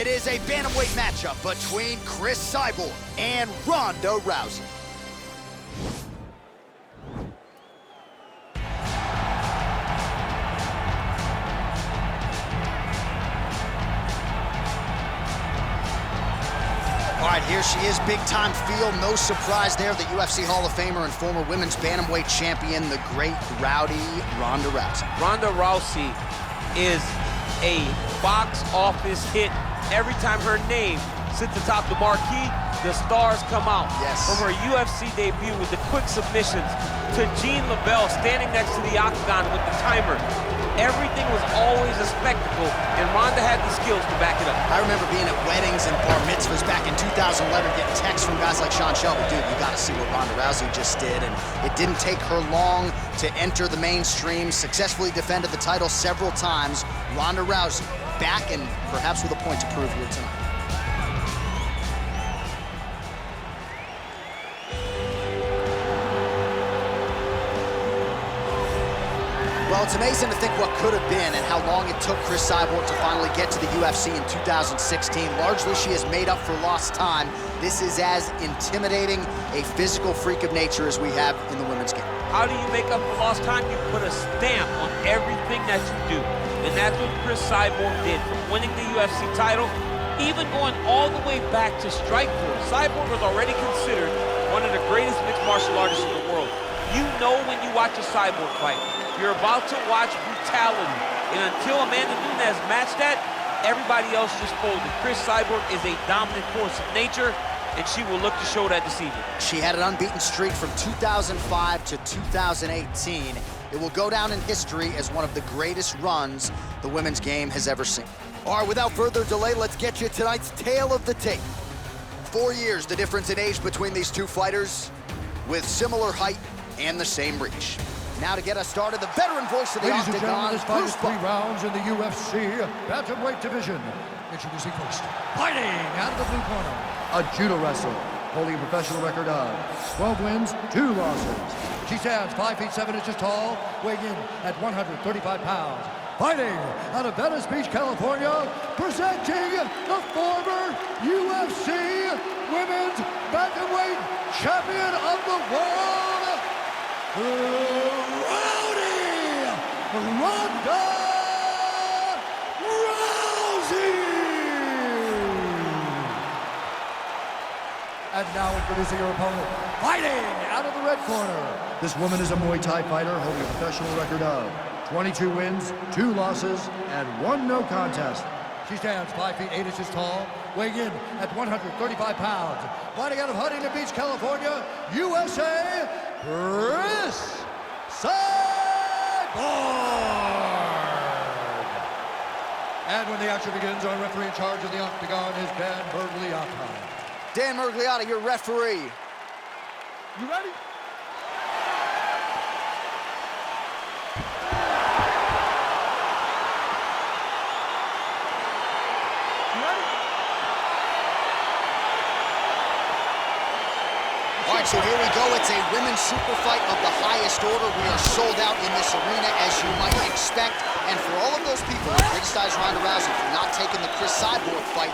It is a bantamweight matchup between Chris Cyborg and Ronda Rousey. All right, here she is, big-time feel. No surprise there, the UFC Hall of Famer and former women's bantamweight champion, the great rowdy Ronda Rousey. Ronda Rousey is a box office hit. Every time her name sits atop the marquee, the stars come out. Yes. From her UFC debut with the quick submissions to Jean LaBelle standing next to the octagon with the timer. Everything was always a spectacle, and Ronda had the skills to back it up. I remember being at weddings and bar mitzvahs back in 2011, getting texts from guys like Sean Shelby, dude, you gotta see what Ronda Rousey just did, and it didn't take her long to enter the mainstream, successfully defended the title several times. Ronda Rousey back and perhaps with a point to prove here tonight. Well, it's amazing to think what could have been and how long it took Chris Cyborg to finally get to the UFC in 2016. Largely, she has made up for lost time. This is as intimidating a physical freak of nature as we have in the women's game. How do you make up for lost time? You put a stamp on everything that you do. And that's what Chris Cyborg did, from winning the UFC title, even going all the way back to Strikeforce. Cyborg was already considered one of the greatest mixed martial artists in the world. You know when you watch a Cyborg fight, you're about to watch brutality. And until Amanda Nunes matched that, everybody else just folded. Chris Cyborg is a dominant force of nature, and she will look to show that this evening. She had an unbeaten streak from 2005 to 2018. It will go down in history as one of the greatest runs the women's game has ever seen. All right, without further delay, let's get you tonight's tale of the tape. 4 years, the difference in age between these two fighters, with similar height and the same reach. Now to get us started, the veteran voice of the Ladies and Octagon, gentlemen, this fight is 3 Bruce rounds in the UFC bantamweight division. Introducing first, fighting out of the blue corner, a judo wrestler, holding a professional record of 12 wins, 2 losses. She stands 5 feet 7 inches tall, weighing in at 135 pounds. Fighting out of Venice Beach, California, presenting the former UFC Women's Bantamweight Champion of the World, Rowdy Ronda Rousey! And now introducing her opponent, fighting out of the red corner. This woman is a Muay Thai fighter holding a professional record of 22 wins, 2 losses, and 1 no contest. She stands 5 feet 8 inches tall, weighing in at 135 pounds. Fighting out of Huntington Beach, California, USA, Chris Cyborg! And when the action begins, our referee in charge of the Octagon is Dan Bergliotta. Dan Bergliotta, your referee. You ready? All right, so here we go. It's a women's super fight of the highest order. We are sold out in this arena, as you might expect. And for all of those people who criticize Ronda Rousey for not taking the Chris Cyborg fight,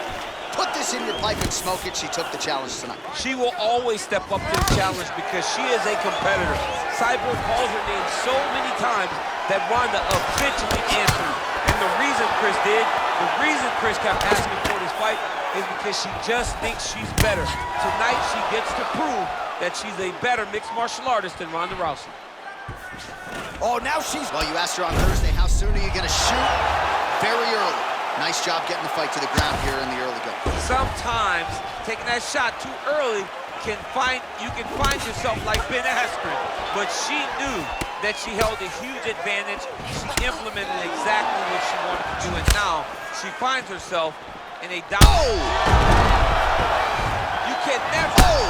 put this in your pipe and smoke it. She took the challenge tonight. She will always step up to the challenge because she is a competitor. Cyborg calls her name so many times that Ronda eventually answered. And the reason Chris kept asking for this fight is because she just thinks she's better. Tonight, she gets to prove that she's a better mixed martial artist than Ronda Rousey. Oh, now she's... Well, you asked her on Thursday, how soon are you going to shoot? Very early. Nice job getting the fight to the ground here in the early going. Sometimes taking that shot too early you can find yourself like Ben Askren, but she knew that she held a huge advantage. She implemented exactly what she wanted to do, and now she finds herself in a down. Oh! You can never. Oh!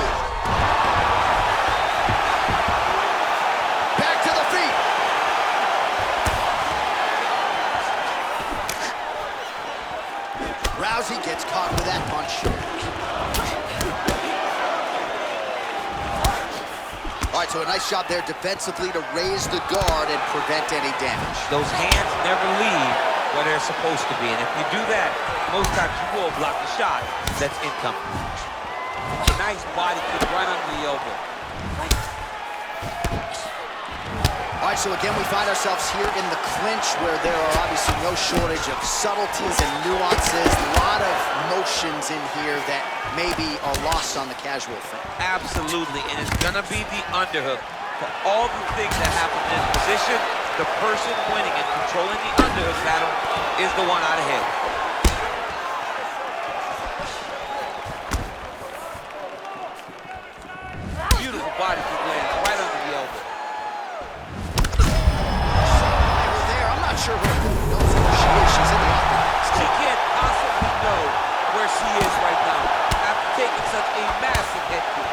Back to the feet. Rousey gets caught with that punch. All right, so a nice job there defensively to raise the guard and prevent any damage. Those hands never leave where they're supposed to be. And if you do that, most times you will block the shot that's incoming. A nice body kick right under the elbow. All right, so again, we find ourselves here in the clinch where there are obviously no shortage of subtleties and nuances, a lot of motions in here that maybe are lost on the casual fan. Absolutely, and it's gonna be the underhook. For all the things that happen in this position, the person winning and controlling the underhook battle is the one out ahead. Beautiful body kick lands right under the elbow. I'm not sure where she knows where she is. She's in the octagon. She can't possibly know where she is right now after taking such a massive head kick.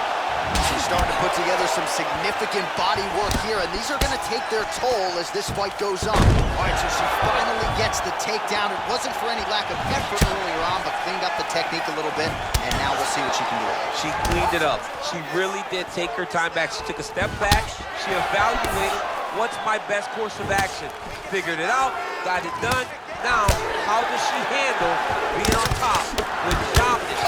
She's starting to put together some significant body work here, and these are going to take their toll as this fight goes on. All right, so she finally gets the takedown. It wasn't for any lack of effort earlier on, but cleaned up the technique a little bit, and now we'll see what she can do. She cleaned it up. She really did take her time back. She took a step back. She evaluated what's my best course of action. Figured it out, got it done. Now, how does she handle being on top with dominance?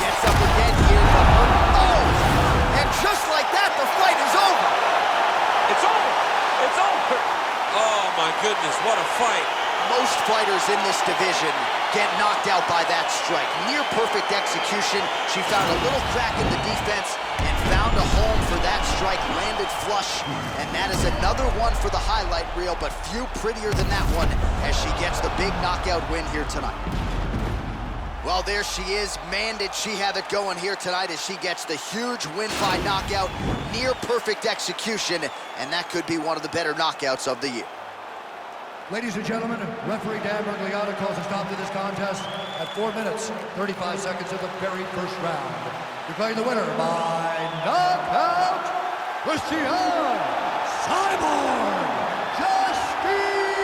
Gets up again here, but and just like that, the fight is over. It's over. It's over. Oh my goodness, what a fight. Most fighters in this division get knocked out by that strike. Near perfect execution. She found a little crack in the defense and found a home for that strike, landed flush, and that is another one for the highlight reel, but few prettier than that one as she gets the big knockout win here tonight. Well, there she is. Man, did she have it going here tonight as she gets the huge win by knockout, near perfect execution, and that could be one of the better knockouts of the year. Ladies and gentlemen, referee Dan Bergliata calls a stop to this contest at 4 minutes, 35 seconds of the very first round. Declaring the winner by knockout, Christian